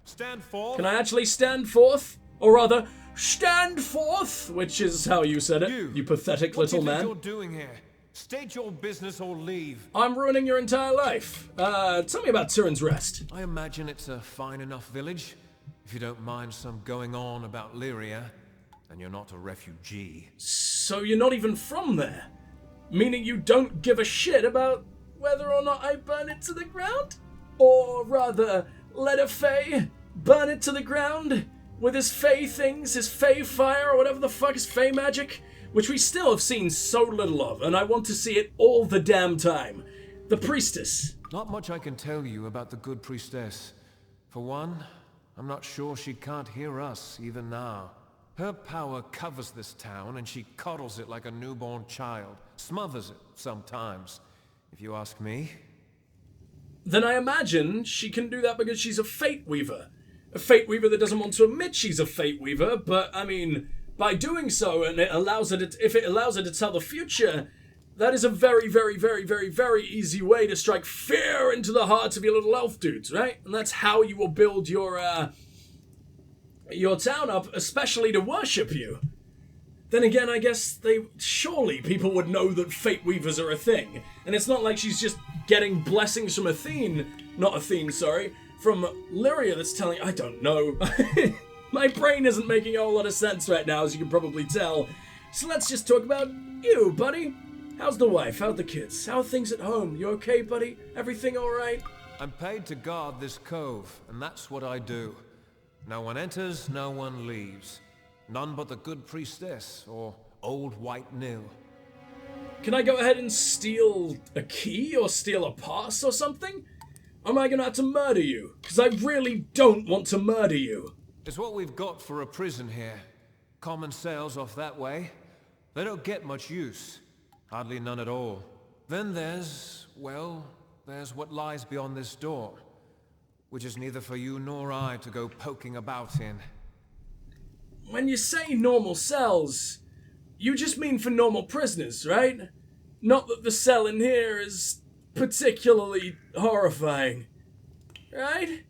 Stand forth. Can I actually stand forth? Or rather, stand forth, which is how you said it, you pathetic little man. What do you think you're doing here? State your business or leave. I'm ruining your entire life. Tell me about Turin's Rest. I imagine it's a fine enough village. If you don't mind some going on about Lyria, and you're not a refugee. So you're not even from there? Meaning you don't give a shit about whether or not I burn it to the ground? Or rather, let a Fae burn it to the ground with his Fae things, his Fae fire, or whatever the fuck is Fae magic? Which we still have seen so little of, and I want to see it all the damn time. The priestess. Not much I can tell you about the good priestess. For one, I'm not sure she can't hear us, even now. Her power covers this town, and she coddles it like a newborn child. Smothers it, sometimes, if you ask me. Then I imagine she can do that because she's a Fate Weaver. A Fate Weaver that doesn't want to admit she's a Fate Weaver, but, I mean, by doing so, and it allows her to, if it allows her to tell the future, that is a very, very, very, very, very easy way to strike fear into the hearts of your little elf dudes, right? And that's how you will build your town up, especially to worship you. Then again, I guess surely people would know that Fate Weavers are a thing. And it's not like she's just getting blessings from from Lyria that's telling, I don't know. My brain isn't making a whole lot of sense right now, as you can probably tell. So let's just talk about you, buddy. How's the wife? How's the kids? How are things at home? You okay, buddy? Everything alright? I'm paid to guard this cove, and that's what I do. No one enters, no one leaves. None but the good priestess, or old white Nil. Can I go ahead and steal a key, or steal a pass or something? Or am I gonna have to murder you? Because I really don't want to murder you. It's what we've got for a prison here. Common cells off that way. They don't get much use. Hardly none at all. Then there's what lies beyond this door. Which is neither for you nor I to go poking about in. When you say normal cells, you just mean for normal prisoners, right? Not that the cell in here is particularly horrifying. Right?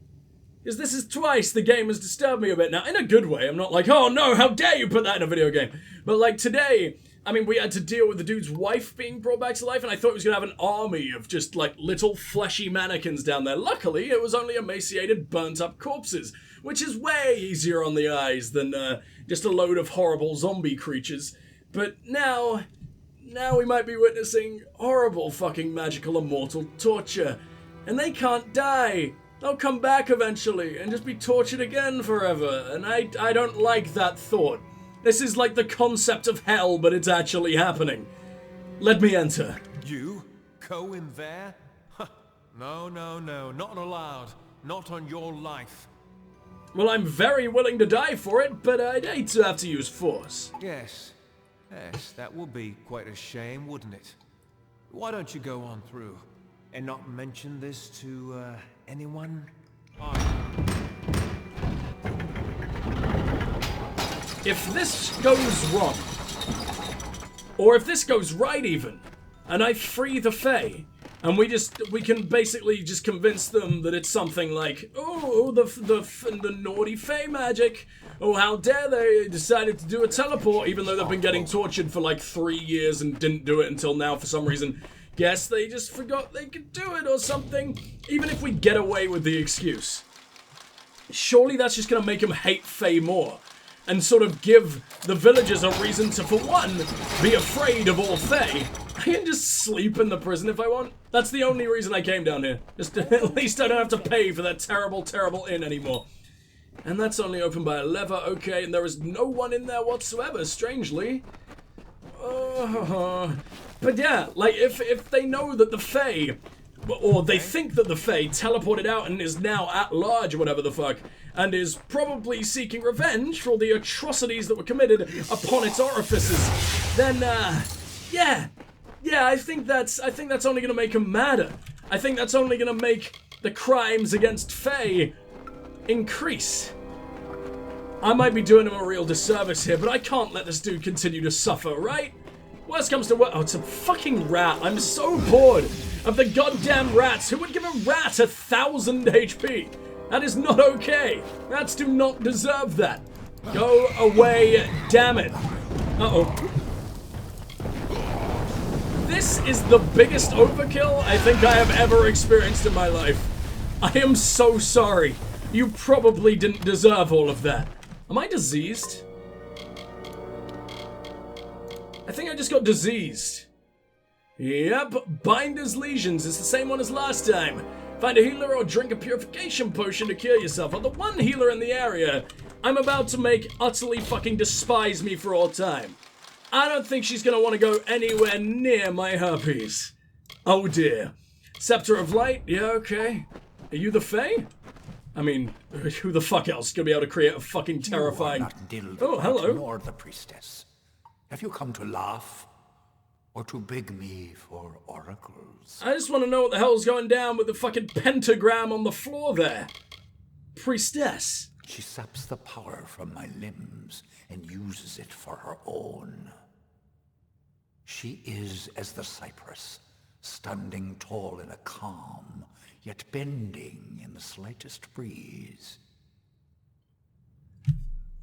Because this is twice the game has disturbed me a bit now. In a good way. I'm not like, oh no, how dare you put that in a video game. But like today, I mean, we had to deal with the dude's wife being brought back to life, and I thought he was going to have an army of just like little fleshy mannequins down there. Luckily, it was only emaciated, burnt up corpses, which is way easier on the eyes than just a load of horrible zombie creatures. But now we might be witnessing horrible fucking magical immortal torture. And they can't die. They'll come back eventually and just be tortured again forever. And I don't like that thought. This is like the concept of hell, but it's actually happening. Let me enter. You? Go in there? No, not allowed. Not on your life. Well, I'm very willing to die for it, but I'd hate to have to use force. Yes, that would be quite a shame, wouldn't it? Why don't you go on through, and not mention this to, anyone? If this goes wrong, or if this goes right even, and I free the Fae, and we can basically just convince them that it's something like, oh, the naughty Fae magic, oh, how dare they decided to do a teleport, even though they've been getting tortured for like 3 years and didn't do it until now for some reason. Guess they just forgot they could do it or something, even if we get away with the excuse. Surely that's just gonna make them hate Fae more. And sort of give the villagers a reason to, for one, be afraid of all Fae. I can just sleep in the prison if I want. That's the only reason I came down here. Just at least I don't have to pay for that terrible, terrible inn anymore. And that's only open by a lever, okay, and there is no one in there whatsoever, strangely. But yeah, like, if they know that the Fae, or they think that the Fae teleported out and is now at large or whatever the fuck, and is probably seeking revenge for all the atrocities that were committed upon its orifices, then, yeah, I think that's only gonna make them madder. I think that's only gonna make the crimes against Fae increase. I might be doing him a real disservice here, but I can't let this dude continue to suffer, right? Worst comes to worst. Oh, it's a fucking rat. I'm so bored of the goddamn rats. Who would give a rat 1,000 HP? That is not okay. Rats do not deserve that. Go away, damn it. Uh-oh. This is the biggest overkill I think I have ever experienced in my life. I am so sorry. You probably didn't deserve all of that. Am I diseased? I think I just got diseased. Yep, Binder's Lesions is the same one as last time. Find a healer or drink a purification potion to cure yourself. Or the one healer in the area I'm about to make utterly fucking despise me for all time. I don't think she's gonna want to go anywhere near my herpes. Oh dear. Scepter of Light? Yeah, okay. Are you the Fae? I mean, who the fuck else is gonna be able to create a fucking terrifying... Oh, hello. Nor the priestess. Have you come to laugh? Or to beg me for oracles? I just want to know what the hell's going down with the fucking pentagram on the floor there. Priestess. She saps the power from my limbs and uses it for her own. She is as the cypress, standing tall in a calm, yet bending in the slightest breeze.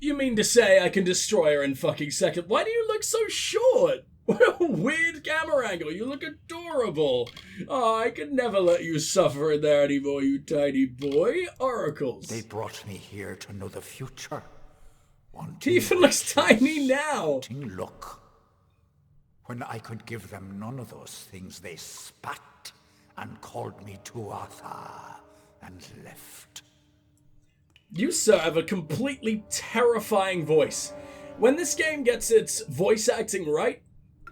You mean to say I can destroy her in fucking seconds? Why do you look so short? What a weird camera angle. You look adorable. Oh, I could never let you suffer in there anymore, you tiny boy. Oracles. They brought me here to know the future. He even looks tiny now. Look. When I could give them none of those things, they spat and called me Tuatha and left. You, sir, have a completely terrifying voice. When this game gets its voice acting right,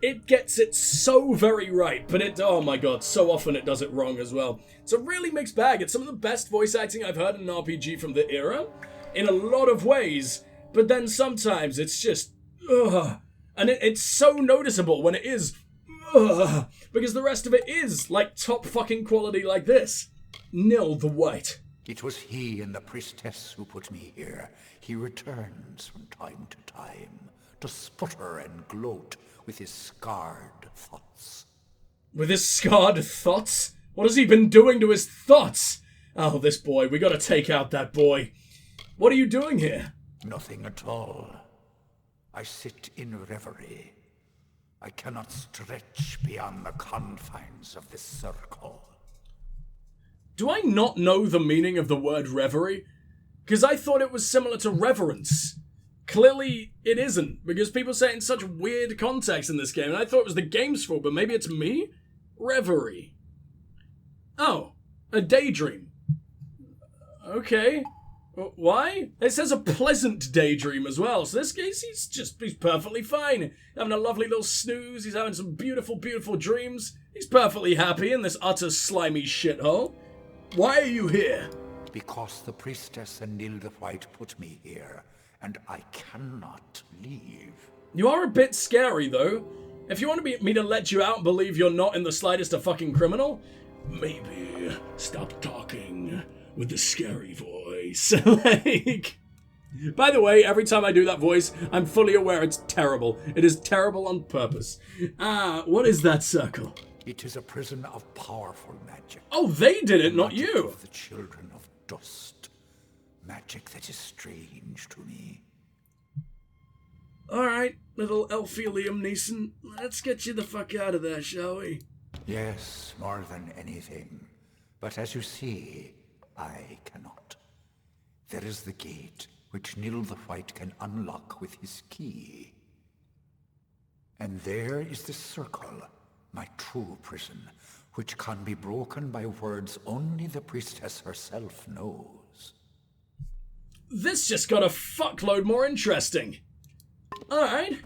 it gets it so very right, but it, oh my god, so often it does it wrong as well. It's a really mixed bag. It's some of the best voice acting I've heard in an RPG from the era, in a lot of ways, but then sometimes it's just, ugh. And it's so noticeable when it is, ugh, because the rest of it is, like, top fucking quality like this. Nil the White. It was he and the priestess who put me here. He returns from time to time to sputter and gloat with his scarred thoughts. With his scarred thoughts? What has he been doing to his thoughts? Oh, this boy. We gotta take out that boy. What are you doing here? Nothing at all. I sit in reverie. I cannot stretch beyond the confines of this circle. Do I not know the meaning of the word reverie? Because I thought it was similar to reverence. Clearly, it isn't, because people say it in such weird context in this game, and I thought it was the game's fault, but maybe it's me? Reverie. Oh, a daydream. Okay. Why? It says a pleasant daydream as well, so this case, he's perfectly fine. Having a lovely little snooze, he's having some beautiful, beautiful dreams. He's perfectly happy in this utter slimy shithole. Why are you here? Because the priestess and Nil the White put me here, and I cannot leave. You are a bit scary, though. If you want me to let you out and believe you're not in the slightest a fucking criminal, maybe stop talking with the scary voice. Like, by the way, every time I do that voice, I'm fully aware it's terrible. It is terrible on purpose. What is that circle? It is a prison of powerful magic. Oh, they did it, not Magic you. of the children of dust. Magic that is strange to me. Alright, little elfie Liam Neeson. Let's get you the fuck out of there, shall we? Yes, more than anything. But as you see, I cannot. There is the gate, which Nil the White can unlock with his key. And there is the circle, my true prison, which can be broken by words only the priestess herself knows. This just got a fuckload more interesting. Alright.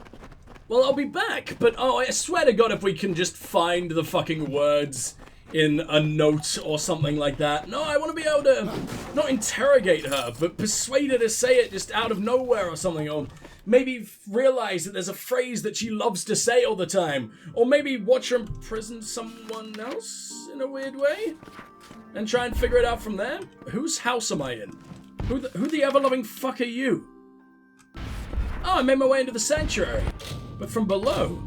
Well, I'll be back, but oh, I swear to God if we can just find the fucking words in a note or something like that. No, I want to be able to not interrogate her, but persuade her to say it just out of nowhere or something, or maybe realize that there's a phrase that she loves to say all the time, or maybe watch her imprison someone else in a weird way and try and figure it out from there. Whose house am I in? Who the ever-loving fuck are you? Oh, I made my way into the sanctuary, but from below.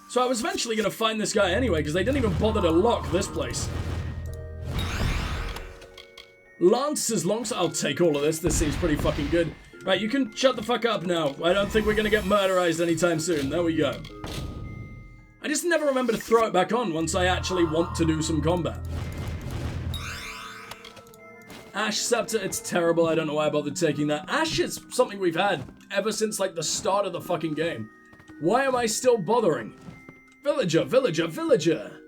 So I was eventually going to find this guy anyway, because they didn't even bother to lock this place. Lance's longs. I'll take all of this. This seems pretty fucking good. Right, you can shut the fuck up now. I don't think we're gonna get murderized anytime soon. There we go. I just never remember to throw it back on once I actually want to do some combat. Ash Scepter, it's terrible. I don't know why I bothered taking that. Ash is something we've had ever since, like, the start of the fucking game. Why am I still bothering? Villager, villager, villager.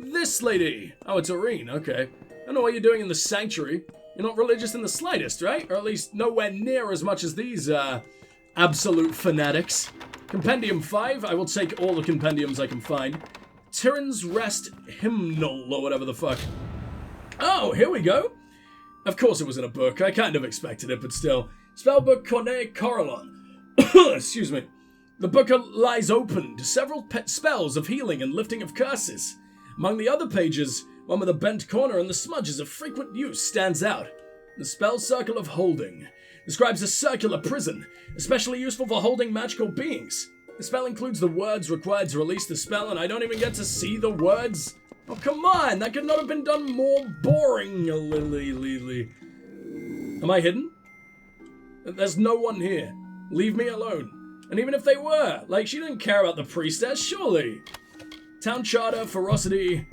This lady. Oh, it's Irene. Okay. I don't know what you're doing in the sanctuary. You're not religious in the slightest, right? Or at least nowhere near as much as these, absolute fanatics. Compendium 5. I will take all the compendiums I can find. Tyrann's Rest Hymnal, or whatever the fuck. Oh, here we go. Of course it was in a book. I kind of expected it, but still. Spellbook Corne Corallon. Excuse me. The book lies open to several spells of healing and lifting of curses. Among the other pages, one with a bent corner and the smudges of frequent use stands out. The spell Circle of Holding describes a circular prison, especially useful for holding magical beings. The spell includes the words required to release the spell, and I don't even get to see the words. Oh, come on! That could not have been done more boringly. Am I hidden? There's no one here. Leave me alone. And even if they were, like, she didn't care about the priestess, surely. Town Charter, Ferocity.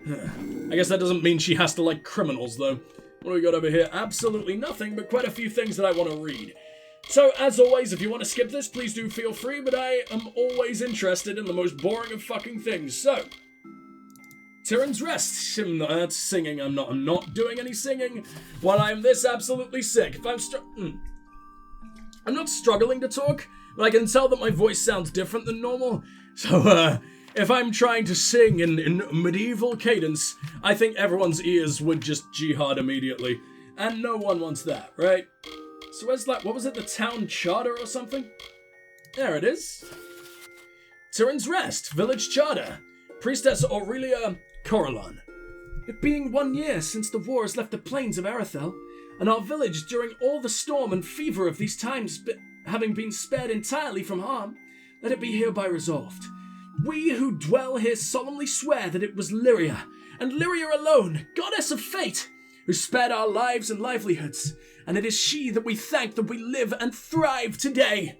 I guess that doesn't mean she has to like criminals, though. What do we got over here? Absolutely nothing, but quite a few things that I want to read. So, as always, if you want to skip this, please do feel free, but I am always interested in the most boring of fucking things. So, Tyrann's Rest. I'm not singing. I'm not doing any singing while I'm this absolutely sick. If I'm not struggling to talk, but I can tell that my voice sounds different than normal. So, if I'm trying to sing in medieval cadence, I think everyone's ears would just jihad immediately. And no one wants that, right? So where's that? What was it? The Town Charter or something? There it is. Tyrann's Rest, Village Charter. Priestess Aurelia Corallon. It being 1 year since the war has left the plains of Arethel, and our village during all the storm and fever of these times having been spared entirely from harm, let it be hereby resolved. We who dwell here solemnly swear that it was Lyria, and Lyria alone, goddess of fate, who spared our lives and livelihoods, and it is she that we thank that we live and thrive today.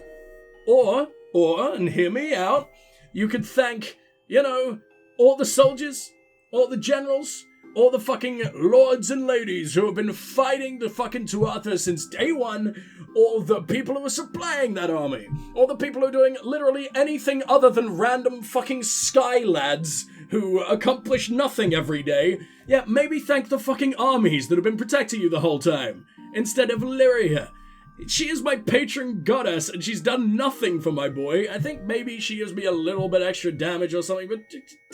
Or, and hear me out, you could thank, all the soldiers, all the generals, all the fucking lords and ladies who have been fighting the fucking Tuatha since day one, or the people who are supplying that army, or the people who are doing literally anything other than random fucking sky lads who accomplish nothing every day. Yeah, maybe thank the fucking armies that have been protecting you the whole time, instead of Lyria. She is my patron goddess, and she's done nothing for my boy. I think maybe she gives me a little bit extra damage or something, but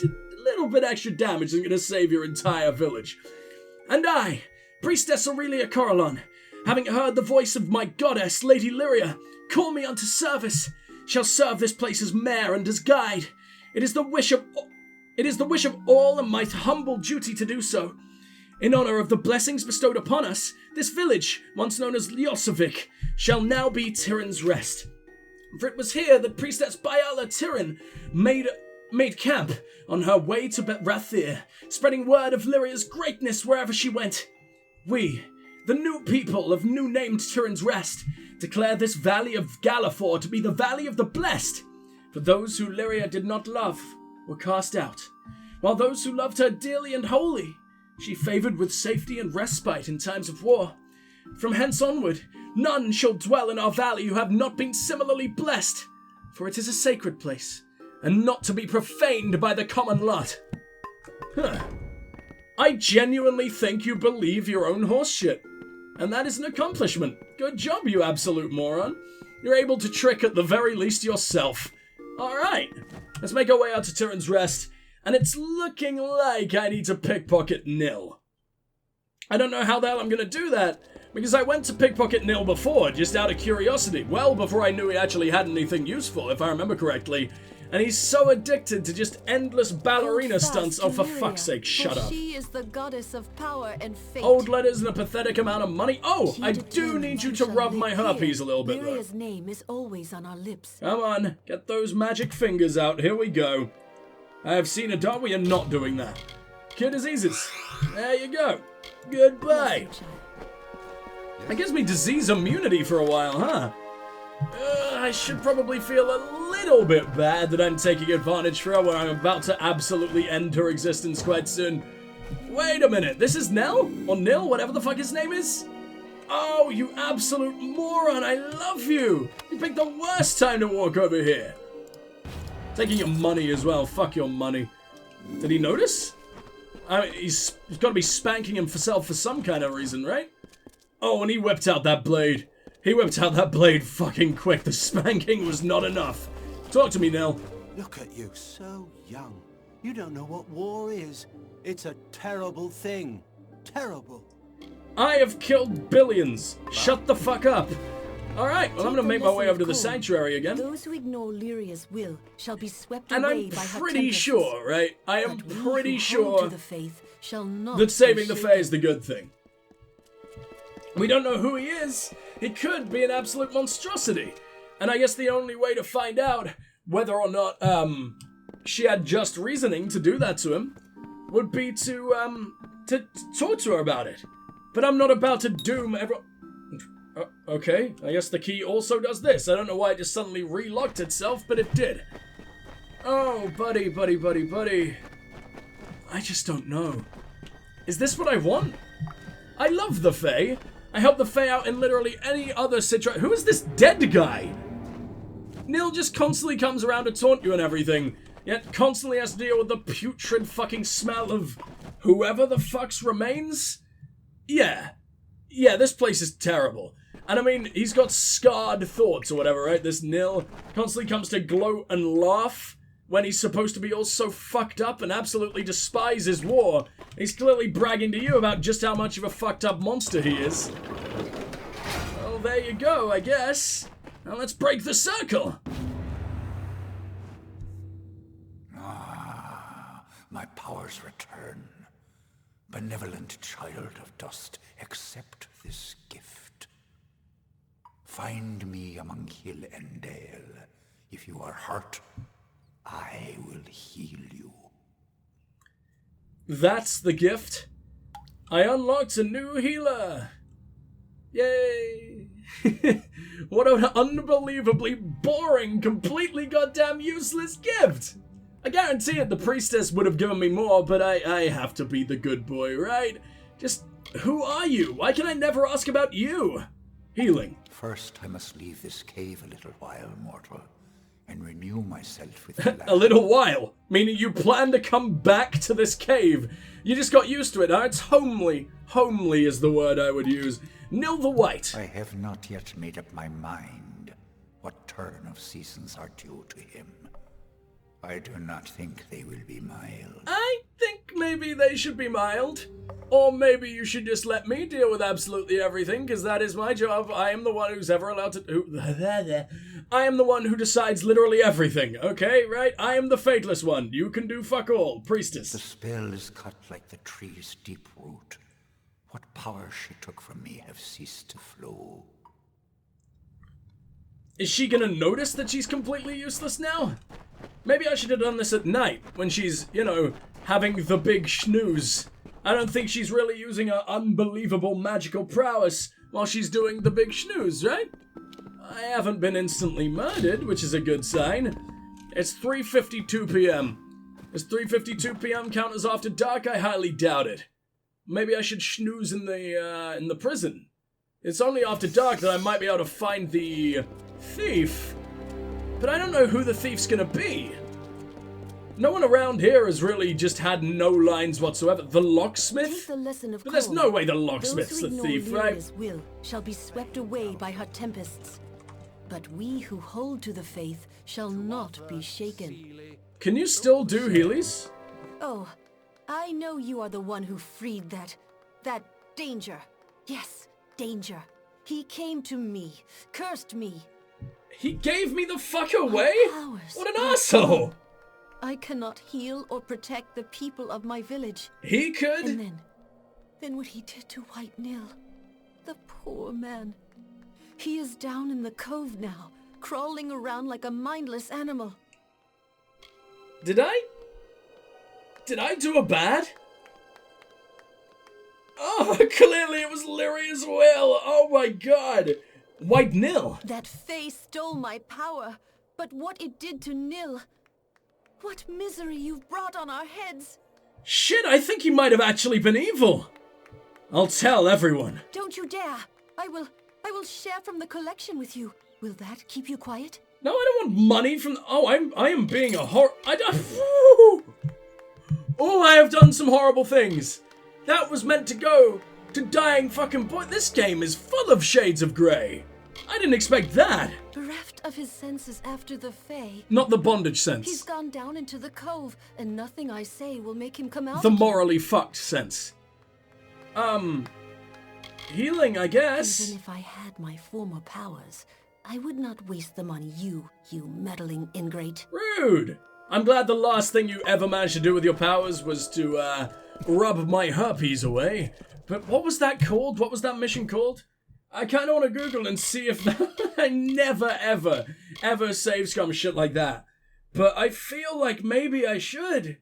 a little bit extra damage isn't going to save your entire village. And I, Priestess Aurelia Corallon, having heard the voice of my goddess, Lady Lyria, call me unto service, shall serve this place as mayor and as guide. It is the wish of all and my humble duty to do so. In honor of the blessings bestowed upon us, this village, once known as Ljosalfar, shall now be Tyrann's Rest. For it was here that Priestess Byala Tyrann made camp on her way to Rathir, spreading word of Lyria's greatness wherever she went. We, the new people of new-named Tyrann's Rest, declare this valley of Galafor to be the Valley of the Blessed, for those who Lyria did not love were cast out, while those who loved her dearly and wholly she favoured with safety and respite in times of war. From hence onward, none shall dwell in our valley who have not been similarly blessed, for it is a sacred place, and not to be profaned by the common lot. I genuinely think you believe your own horseshit, and that is an accomplishment. Good job, you absolute moron. You're able to trick at the very least yourself. Alright, let's make our way out to Tyrann's Rest, and it's looking like I need to pickpocket Nil. I don't know how the hell I'm going to do that, because I went to pickpocket Nil before, just out of curiosity, well before I knew he actually had anything useful, if I remember correctly. And he's so addicted to just endless ballerina stunts. Oh, for fuck's sake, shut up. She is the goddess of power and fate. Old letters and a pathetic amount of money. Oh, I do need you to rub my herpes a little bit, though. Lyria's name is always on our lips. Come on, get those magic fingers out. Here we go. I have seen a dog. We are not doing that. Cure diseases. There you go. Goodbye. Bless you, child. That gives me disease immunity for a while, huh? I should probably feel a little bit bad that I'm taking advantage for her when I'm about to absolutely end her existence quite soon. Wait a minute, this is Nell? Or Nil, whatever the fuck his name is? Oh, you absolute moron, I love you! You picked the worst time to walk over here. Taking your money as well, fuck your money. Did he notice? I mean, he's got to be spanking himself for some kind of reason, right? Oh, and he whipped out that blade. He whipped out that blade fucking quick. The spanking was not enough. Talk to me, Nell. Look at you, so young. You don't know what war is. It's a terrible thing. Terrible. I have killed billions. Shut the fuck up. Alright, well, I'm gonna make my way over to the sanctuary again. Those who ignore Lyria's will shall be swept And away I'm by her pretty tempests. sure, right? I am But we pretty who hold sure to the faith shall not that saving be the shaken. Fae is the good thing. We don't know who he is. He could be an absolute monstrosity. And I guess the only way to find out whether or not she had just reasoning to do that to him would be to talk to her about it. But I'm not about to doom everyone. Okay, I guess the key also does this. I don't know why it just suddenly relocked itself, but it did. Oh, buddy, buddy, buddy, buddy. I just don't know. Is this what I want? I love the Fae. I help the Fae out in literally any other situation. Who is this dead guy? Nil just constantly comes around to taunt you and everything, yet constantly has to deal with the putrid fucking smell of whoever the fuck's remains? Yeah, this place is terrible. And I mean, he's got scarred thoughts or whatever, right? This Nil constantly comes to gloat and laugh when he's supposed to be all so fucked up and absolutely despises war. He's clearly bragging to you about just how much of a fucked up monster he is. Well, there you go, I guess. Now let's break the circle. My powers return. Benevolent child of dust, accept this gift. Find me among hill and dale. If you are hurt, I will heal you. That's the gift. I unlocked a new healer. Yay. What an unbelievably boring, completely goddamn useless gift. I guarantee it, the priestess would have given me more, but I have to be the good boy, right? Just, who are you? Why can I never ask about you? Healing. First, I must leave this cave a little while, mortal, and renew myself with the land. A little while? Meaning you plan to come back to this cave. You just got used to it, huh? It's homely. Homely is the word I would use. Nil the White. I have not yet made up my mind what turn of seasons are due to him. I do not think they will be mild. I think maybe they should be mild. Or maybe you should just let me deal with absolutely everything, because that is my job. I am the one who's ever allowed to... I am the one who decides literally everything, okay, right? I am the Fateless One. You can do fuck all, priestess. The spell is cut like the tree's deep root. What power she took from me have ceased to flow. Is she gonna notice that she's completely useless now? Maybe I should have done this at night, when she's, you know, having the big snooze. I don't think she's really using her unbelievable magical prowess while she's doing the big snooze, right? I haven't been instantly murdered, which is a good sign. It's 3:52 p.m. Does 3:52 p.m. count as after dark? I highly doubt it. Maybe I should snooze in the prison. It's only after dark that I might be able to find the thief. But I don't know who the thief's gonna be. No one around here has really just had no lines whatsoever. The locksmith? Take the lesson of But there's calm. no way the locksmith's Those who the ignore thief, right? Lyria's will shall be swept away by her tempests. But we who hold to the faith shall not be shaken. Can you still do Heelys? Oh, I know you are the one who freed that danger. Yes, danger. He came to me, cursed me. He gave me the fuck away? Powers. What an asshole! I cannot heal or protect the people of my village. He could? And then what he did to White Nil. The poor man. He is down in the cove now, crawling around like a mindless animal. Did I do a bad? Oh, clearly it was Lyria's will. Oh my god. White Nil. That Fae stole my power, but what it did to Nil... What misery you've brought on our heads. Shit, I think he might have actually been evil. I'll tell everyone. Don't you dare. I will share from the collection with you. Will that keep you quiet? No, I don't want money from... Oh, I am being a Oh, I have done some horrible things. That was meant to go to dying fucking boy. This game is full of shades of grey. I didn't expect that. Bereft of his senses after the Fae. Not the bondage sense. He's gone down into the cove, and nothing I say will make him come out. The morally fucked sense. Healing, I guess. Even if I had my former powers, I would not waste them on you meddling ingrate. Rude. I'm glad the last thing you ever managed to do with your powers was to, rub my herpes away. But what was that called? What was that mission called? I kind of want to Google and see if that... I never, ever save scum shit like that. But I feel like maybe I should.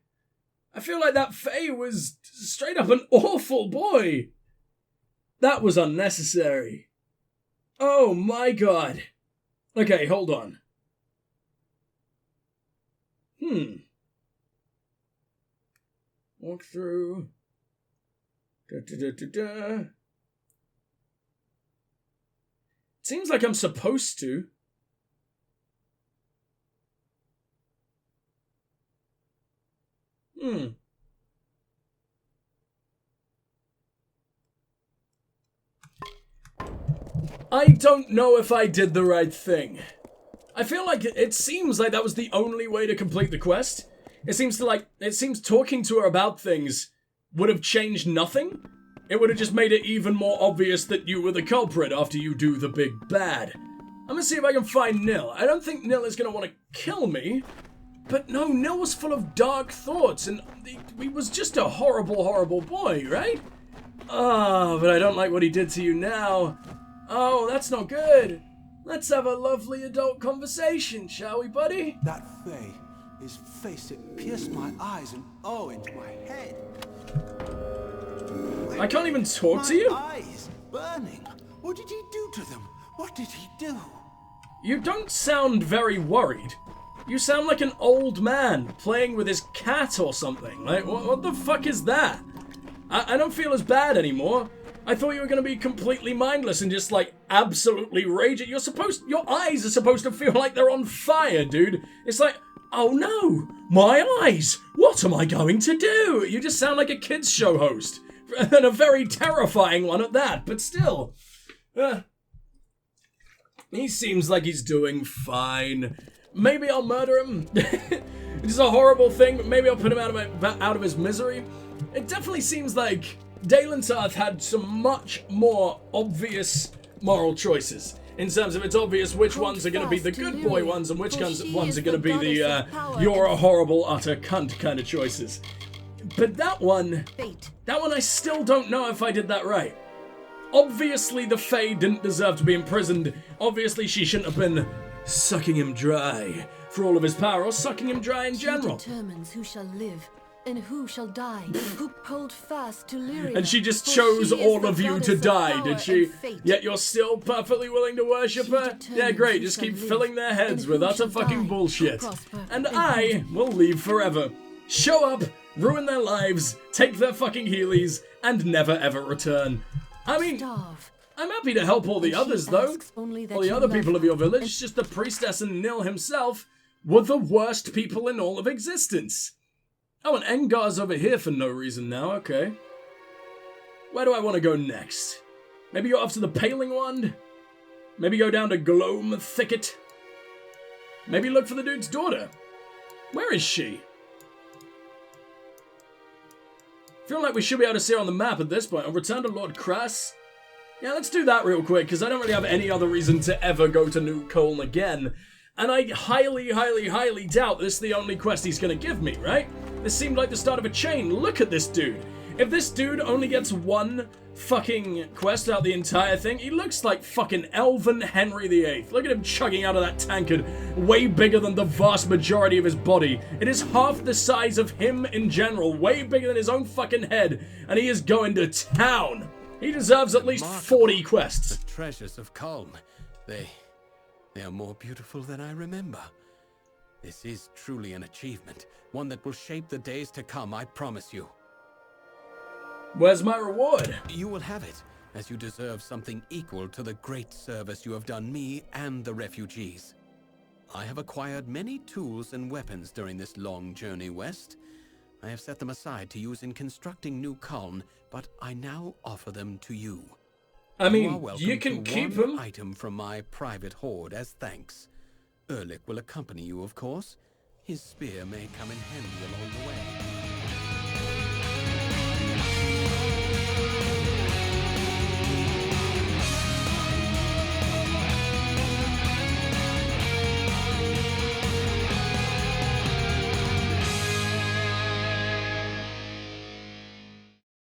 I feel like that Fae was straight up an awful boy. That was unnecessary. Oh my god. Okay, hold on. Walk through. Seems like I'm supposed to. I don't know if I did the right thing. I feel like it seems like that was the only way to complete the quest. It seems talking to her about things would have changed nothing. It would have just made it even more obvious that you were the culprit after you do the big bad. I'm gonna see if I can find Nil. I don't think Nil is gonna want to kill me. But no, Nil was full of dark thoughts, and he was just a horrible, horrible boy, right? Oh, but I don't like what he did to you now. Oh, that's not good. Let's have a lovely adult conversation, shall we, buddy? That Fae, his face, it pierced my eyes and into my head. I can't even talk to you? My eyes burning. What did he do to them? What did he do? You don't sound very worried. You sound like an old man playing with his cat or something. Like, what the fuck is that? I don't feel as bad anymore. I thought you were going to be completely mindless and just, like, absolutely raging. Your eyes are supposed to feel like they're on fire, dude. It's like, oh no, my eyes. What am I going to do? You just sound like a kids show host. And a very terrifying one at that, but still. He seems like he's doing fine. Maybe I'll murder him. It's a horrible thing, but maybe I'll put him out of his misery. It definitely seems like Dalen Tarth had some much more obvious moral choices. In terms of it's obvious which ones are going to be the good boy ones and which ones are going to be the you're a horrible utter cunt kind of choices. But that one I still don't know if I did that right. Obviously the Fae didn't deserve to be imprisoned. Obviously she shouldn't have been sucking him dry for all of his power, or sucking him dry in general. He determines who shall live and who shall die, who hold fast to Lyria. And she just chose all of you to die, did she? Yet you're still perfectly willing to worship her? Yeah, great, just keep filling their heads with utter fucking bullshit. And I will leave forever. Show up, ruin their lives, take their fucking healies, and never ever return. I mean, I'm happy to help all the others, though. All the other people of your village, just the priestess and Nil himself, were the worst people in all of existence. Oh, and Engar's over here for no reason now, okay. Where do I want to go next? Maybe go off to the Paling Wand? Maybe go down to Gloam Thicket? Maybe look for the dude's daughter? Where is she? Feel like we should be able to see her on the map at this point. I'll return to Lord Crass. Yeah, let's do that real quick, because I don't really have any other reason to ever go to New Colne again. And I highly, highly, highly doubt this is the only quest he's going to give me, right? This seemed like the start of a chain. Look at this dude. If this dude only gets one fucking quest out the entire thing, he looks like fucking Elven Henry VIII. Look at him chugging out of that tankard, way bigger than the vast majority of his body. It is half the size of him in general, way bigger than his own fucking head, and he is going to town. He deserves at least 40 quests. The treasures of Calm, they are more beautiful than I remember. This is truly an achievement, one that will shape the days to come, I promise you. Where's my reward? You will have it, as you deserve something equal to the great service you have done me and the refugees. I have acquired many tools and weapons during this long journey west. I have set them aside to use in constructing New Kaln, but I now offer them to you. I mean, are welcome you can to keep one them. item from my private hoard as thanks. Ehrlich will accompany you, of course. His spear may come in handy along the way.